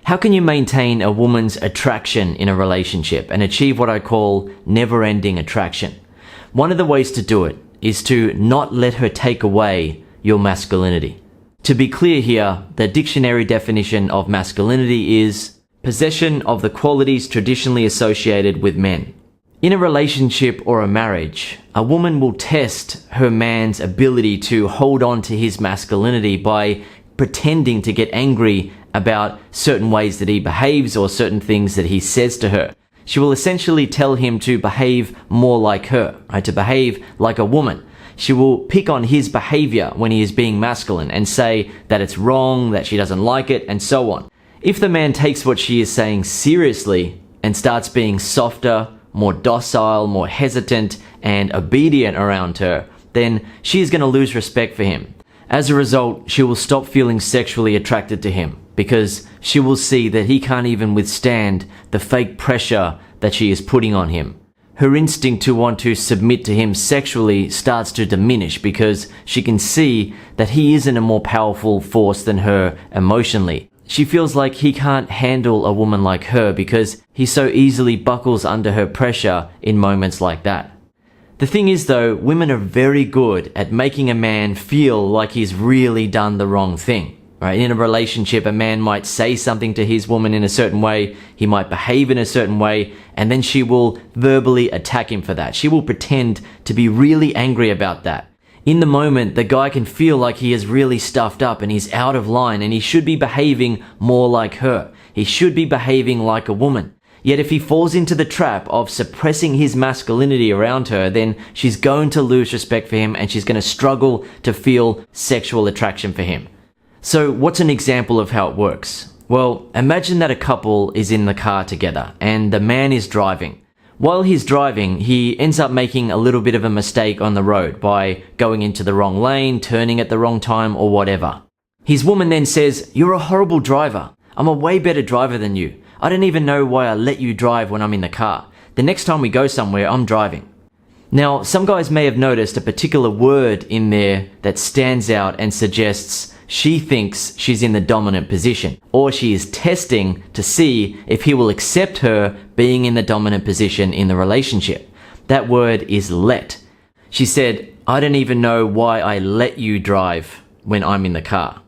How can you maintain a woman's attraction in a relationship and achieve what I call never-ending attraction? One of the ways to do it is to not let her take away your masculinity. To be clear here, the dictionary definition of masculinity is possession of the qualities traditionally associated with men. In a relationship or a marriage, a woman will test her man's ability to hold on to his masculinity by pretending to get angry about certain ways that he behaves or certain things that he says to her. She will essentially tell him to behave more like her, right? To behave like a woman. She will pick on his behavior when he is being masculine and say that it's wrong, that she doesn't like it, and so on. If the man takes what she is saying seriously and starts being softer, more docile, more hesitant, and obedient around her, then she is going to lose respect for him. As a result, she will stop feeling sexually attracted to him because she will see that he can't even withstand the fake pressure that she is putting on him. Her instinct to want to submit to him sexually starts to diminish because she can see that he isn't a more powerful force than her emotionally. She feels like he can't handle a woman like her because he so easily buckles under her pressure in moments like that. The thing is though, women are very good at making a man feel like he's really done the wrong thing. Right? In a relationship, a man might say something to his woman in a certain way, he might behave in a certain way, and then she will verbally attack him for that. She will pretend to be really angry about that. In the moment, the guy can feel like he is really stuffed up and he's out of line and he should be behaving more like her. He should be behaving like a woman. Yet if he falls into the trap of suppressing his masculinity around her, then she's going to lose respect for him and she's going to struggle to feel sexual attraction for him. So what's an example of how it works? Well, imagine that a couple is in the car together and the man is driving. While he's driving, he ends up making a little bit of a mistake on the road by going into the wrong lane, turning at the wrong time, or whatever. His woman then says, "You're a horrible driver. I'm a way better driver than you. I don't even know why I let you drive when I'm in the car. The next time we go somewhere, I'm driving." Now, some guys may have noticed a particular word in there that stands out and suggests she thinks she's in the dominant position, or she is testing to see if he will accept her being in the dominant position in the relationship. That word is let. She said, "I don't even know why I let you drive when I'm in the car."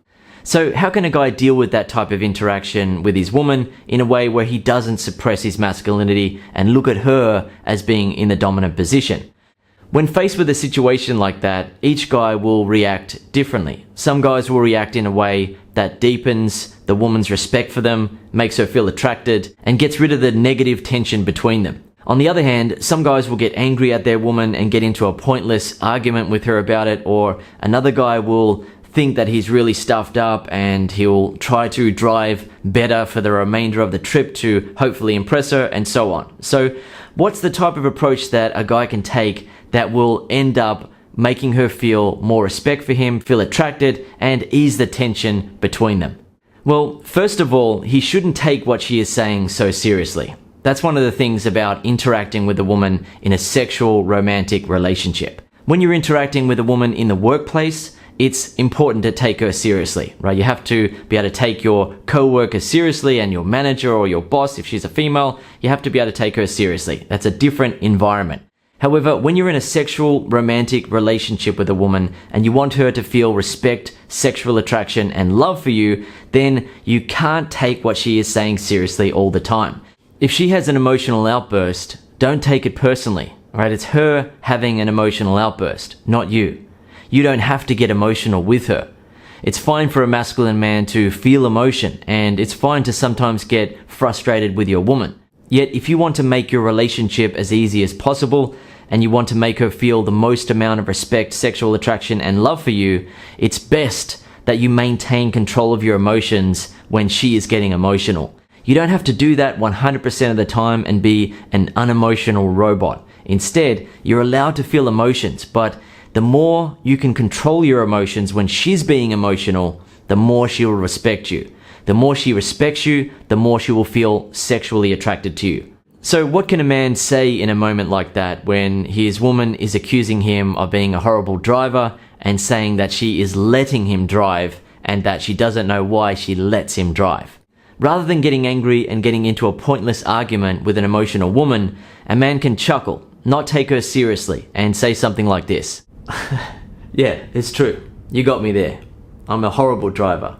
So how can a guy deal with that type of interaction with his woman in a way where he doesn't suppress his masculinity and look at her as being in the dominant position? When faced with a situation like that, each guy will react differently. Some guys will react in a way that deepens the woman's respect for them, makes her feel attracted, and gets rid of the negative tension between them. On the other hand, some guys will get angry at their woman and get into a pointless argument with her about it, or another guy will think that he's really stuffed up and he'll try to drive better for the remainder of the trip to hopefully impress her, and so on. So what's the type of approach that a guy can take that will end up making her feel more respect for him, feel attracted, and ease the tension between them? Well, first of all, he shouldn't take what she is saying so seriously. That's one of the things about interacting with a woman in a sexual, romantic relationship. When you're interacting with a woman in the workplace, it's important to take her seriously, right? You have to be able to take your co-workers seriously, and your manager or your boss, if she's a female, you have to be able to take her seriously. That's a different environment. However, when you're in a sexual, romantic relationship with a woman and you want her to feel respect, sexual attraction, and love for you, then you can't take what she is saying seriously all the time. If she has an emotional outburst, don't take it personally, right? It's her having an emotional outburst, not you. You don't have to get emotional with her. It's fine for a masculine man to feel emotion, and it's fine to sometimes get frustrated with your woman. Yet, if you want to make your relationship as easy as possible, and you want to make her feel the most amount of respect, sexual attraction, and love for you, it's best that you maintain control of your emotions when she is getting emotional. You don't have to do that 100% of the time and be an unemotional robot. Instead, you're allowed to feel emotions, but the more you can control your emotions when she's being emotional, the more she will respect you. The more she respects you, the more she will feel sexually attracted to you. So what can a man say in a moment like that when his woman is accusing him of being a horrible driver and saying that she is letting him drive and that she doesn't know why she lets him drive? Rather than getting angry and getting into a pointless argument with an emotional woman, a man can chuckle, not take her seriously, and say something like this. Yeah, it's true. You got me there. I'm a horrible driver.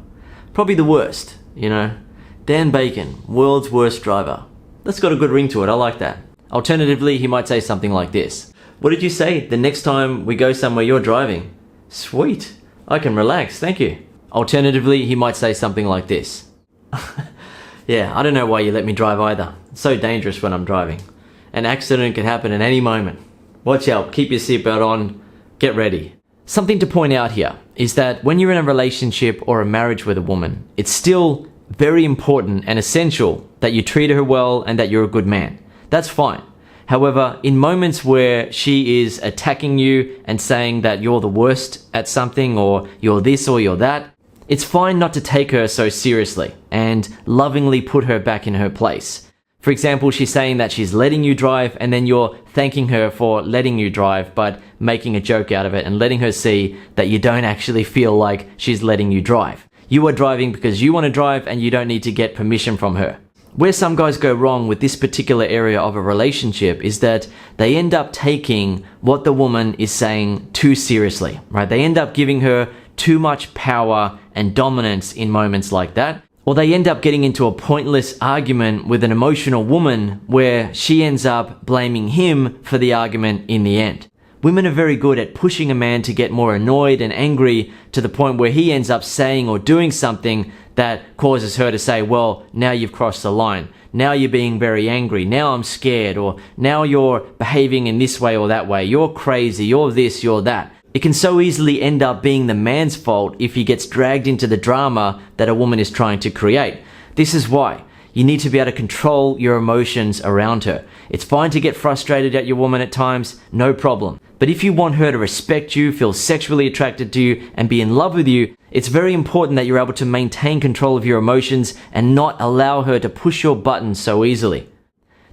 Probably the worst, you know. Dan Bacon, world's worst driver. That's got a good ring to it, I like that. Alternatively, he might say something like this. What did you say? The next time we go somewhere you're driving? Sweet. I can relax, thank you. Alternatively, he might say something like this. Yeah, I don't know why you let me drive either. It's so dangerous when I'm driving. An accident could happen at any moment. Watch out, keep your seatbelt on, get ready. Something to point out here is that when you're in a relationship or a marriage with a woman, it's still very important and essential that you treat her well and that you're a good man. That's fine. However, in moments where she is attacking you and saying that you're the worst at something or you're this or you're that, it's fine not to take her so seriously and lovingly put her back in her place. For example, she's saying that she's letting you drive and then you're thanking her for letting you drive but making a joke out of it and letting her see that you don't actually feel like she's letting you drive. You are driving because you want to drive and you don't need to get permission from her. Where some guys go wrong with this particular area of a relationship is that they end up taking what the woman is saying too seriously, right? They end up giving her too much power and dominance in moments like that. Or they end up getting into a pointless argument with an emotional woman where she ends up blaming him for the argument in the end. Women are very good at pushing a man to get more annoyed and angry to the point where he ends up saying or doing something that causes her to say, well, now you've crossed the line. Now you're being very angry. Now I'm scared. Or now you're behaving in this way or that way. You're crazy. You're this, you're that. It can so easily end up being the man's fault if he gets dragged into the drama that a woman is trying to create. This is why you need to be able to control your emotions around her. It's fine to get frustrated at your woman at times, no problem. But if you want her to respect you, feel sexually attracted to you, and be in love with you, it's very important that you're able to maintain control of your emotions and not allow her to push your buttons so easily.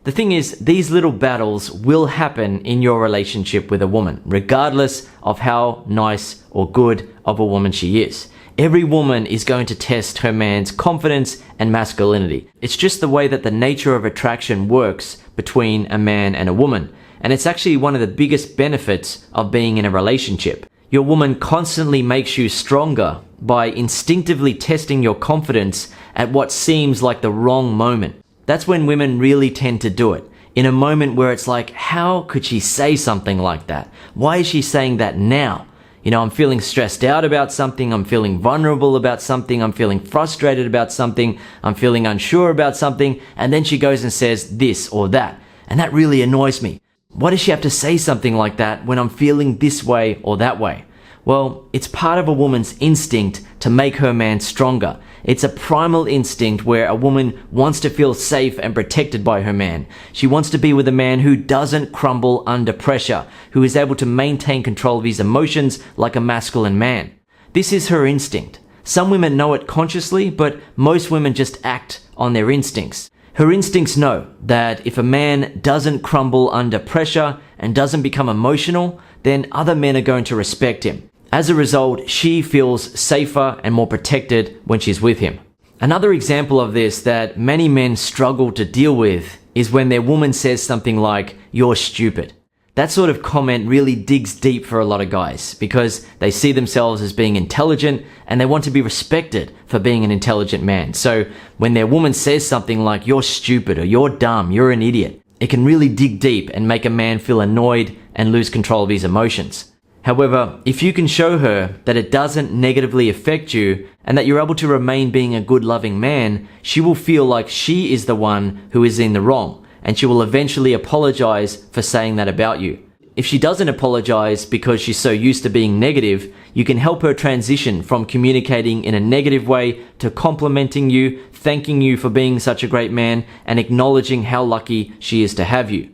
The thing is, these little battles will happen in your relationship with a woman, regardless of how nice or good of a woman she is. Every woman is going to test her man's confidence and masculinity. It's just the way that the nature of attraction works between a man and a woman. And it's actually one of the biggest benefits of being in a relationship. Your woman constantly makes you stronger by instinctively testing your confidence at what seems like the wrong moment. That's when women really tend to do it. In a moment where it's like, how could she say something like that? Why is she saying that now? You know, I'm feeling stressed out about something. I'm feeling vulnerable about something. I'm feeling frustrated about something. I'm feeling unsure about something. And then she goes and says this or that. And that really annoys me. Why does she have to say something like that when I'm feeling this way or that way? Well, it's part of a woman's instinct to make her man stronger. It's a primal instinct where a woman wants to feel safe and protected by her man. She wants to be with a man who doesn't crumble under pressure, who is able to maintain control of his emotions like a masculine man. This is her instinct. Some women know it consciously, but most women just act on their instincts. Her instincts know that if a man doesn't crumble under pressure and doesn't become emotional, then other men are going to respect him. As a result, she feels safer and more protected when she's with him. Another example of this that many men struggle to deal with is when their woman says something like, "You're stupid." That sort of comment really digs deep for a lot of guys because they see themselves as being intelligent and they want to be respected for being an intelligent man. So when their woman says something like, "You're stupid" or "You're dumb, you're an idiot," it can really dig deep and make a man feel annoyed and lose control of his emotions. However, if you can show her that it doesn't negatively affect you and that you're able to remain being a good loving man, she will feel like she is the one who is in the wrong, and she will eventually apologize for saying that about you. If she doesn't apologize because she's so used to being negative, you can help her transition from communicating in a negative way to complimenting you, thanking you for being such a great man, and acknowledging how lucky she is to have you.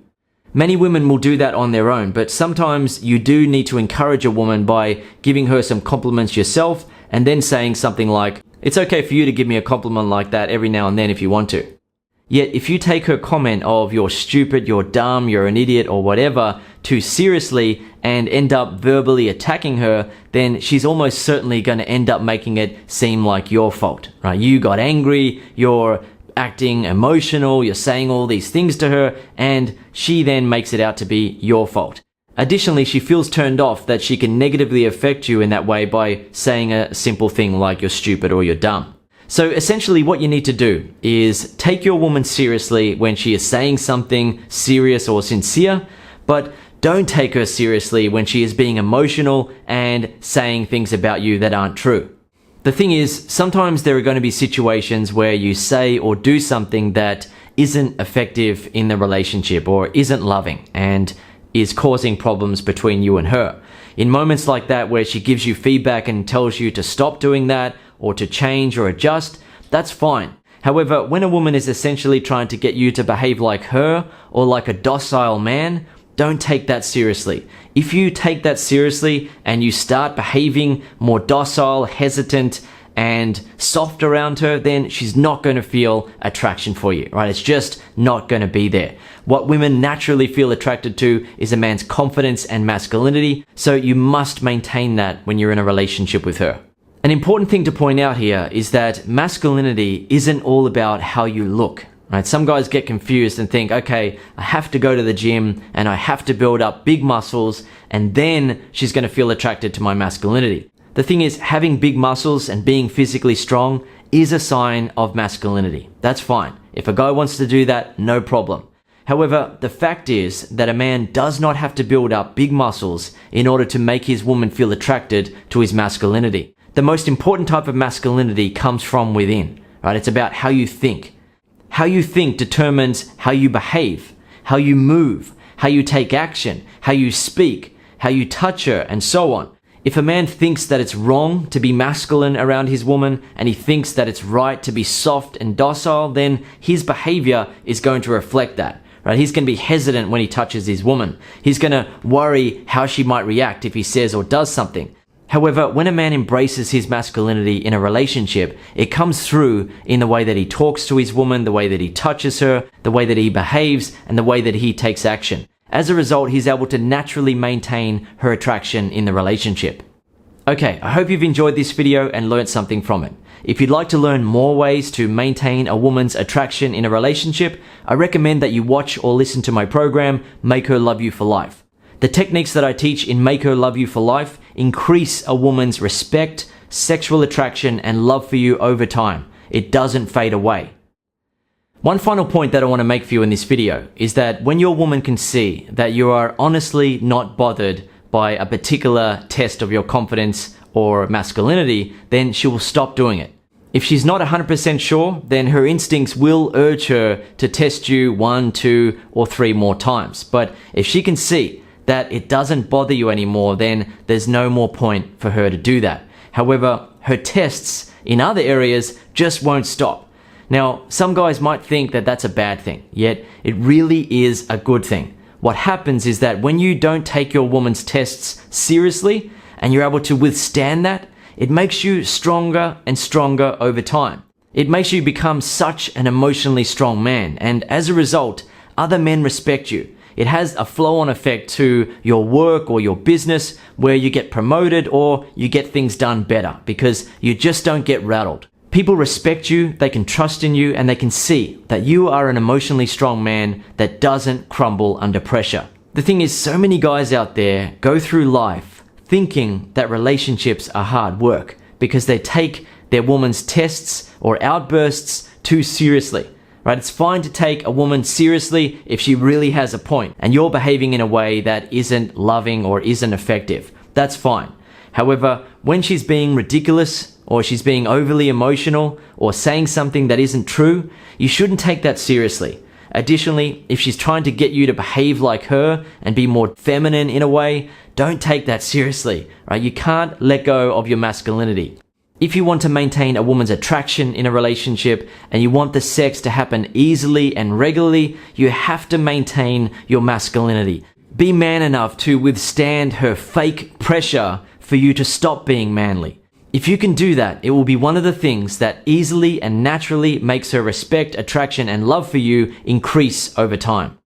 Many women will do that on their own, but sometimes you do need to encourage a woman by giving her some compliments yourself and then saying something like, "It's okay for you to give me a compliment like that every now and then if you want to." Yet if you take her comment of "you're stupid, you're dumb, you're an idiot," or whatever too seriously and end up verbally attacking her, then she's almost certainly going to end up making it seem like your fault, right? You got angry, you're acting emotional, you're saying all these things to her, and she then makes it out to be your fault. Additionally, she feels turned off that she can negatively affect you in that way by saying a simple thing like "you're stupid" or "you're dumb." So essentially what you need to do is take your woman seriously when she is saying something serious or sincere, but don't take her seriously when she is being emotional and saying things about you that aren't true. The thing is, sometimes there are going to be situations where you say or do something that isn't effective in the relationship or isn't loving and is causing problems between you and her. In moments like that where she gives you feedback and tells you to stop doing that or to change or adjust, that's fine. However, when a woman is essentially trying to get you to behave like her or like a docile man, don't take that seriously. If you take that seriously and you start behaving more docile, hesitant, and soft around her, then she's not going to feel attraction for you, right? It's just not going to be there. What women naturally feel attracted to is a man's confidence and masculinity, so you must maintain that when you're in a relationship with her. An important thing to point out here is that masculinity isn't all about how you look, right? Some guys get confused and think, okay, I have to go to the gym and I have to build up big muscles and then she's going to feel attracted to my masculinity. The thing is, having big muscles and being physically strong is a sign of masculinity. That's fine. If a guy wants to do that, no problem. However, the fact is that a man does not have to build up big muscles in order to make his woman feel attracted to his masculinity. The most important type of masculinity comes from within, right? It's about how you think. How you think determines how you behave, how you move, how you take action, how you speak, how you touch her, and so on. If a man thinks that it's wrong to be masculine around his woman and he thinks that it's right to be soft and docile, then his behavior is going to reflect that, right? He's going to be hesitant when he touches his woman. He's going to worry how she might react if he says or does something. However, when a man embraces his masculinity in a relationship, it comes through in the way that he talks to his woman, the way that he touches her, the way that he behaves, and the way that he takes action. As a result, he's able to naturally maintain her attraction in the relationship. Okay, I hope you've enjoyed this video and learned something from it. If you'd like to learn more ways to maintain a woman's attraction in a relationship, I recommend that you watch or listen to my program, Make Her Love You for Life. The techniques that I teach in Make Her Love You for Life increase a woman's respect, sexual attraction, and love for you over time. It doesn't fade away. One final point that I want to make for you in this video is that when your woman can see that you are honestly not bothered by a particular test of your confidence or masculinity, then she will stop doing it. If she's not 100% sure, then her instincts will urge her to test you 1, 2, or 3 more times. But if she can see that it doesn't bother you anymore, then there's no more point for her to do that. However, her tests in other areas just won't stop. Now, some guys might think that that's a bad thing, yet it really is a good thing. What happens is that when you don't take your woman's tests seriously and you're able to withstand that, it makes you stronger and stronger over time. It makes you become such an emotionally strong man, and as a result, other men respect you. It has a flow-on effect to your work or your business where you get promoted or you get things done better because you just don't get rattled. People respect you, they can trust in you, and they can see that you are an emotionally strong man that doesn't crumble under pressure. The thing is, so many guys out there go through life thinking that relationships are hard work because they take their woman's tests or outbursts too seriously. Right? It's fine to take a woman seriously if she really has a point and you're behaving in a way that isn't loving or isn't effective. That's fine. However, when she's being ridiculous or she's being overly emotional or saying something that isn't true, you shouldn't take that seriously. Additionally, if she's trying to get you to behave like her and be more feminine in a way, don't take that seriously. Right? You can't let go of your masculinity. If you want to maintain a woman's attraction in a relationship and you want the sex to happen easily and regularly, you have to maintain your masculinity. Be man enough to withstand her fake pressure for you to stop being manly. If you can do that, it will be one of the things that easily and naturally makes her respect, attraction, and love for you increase over time.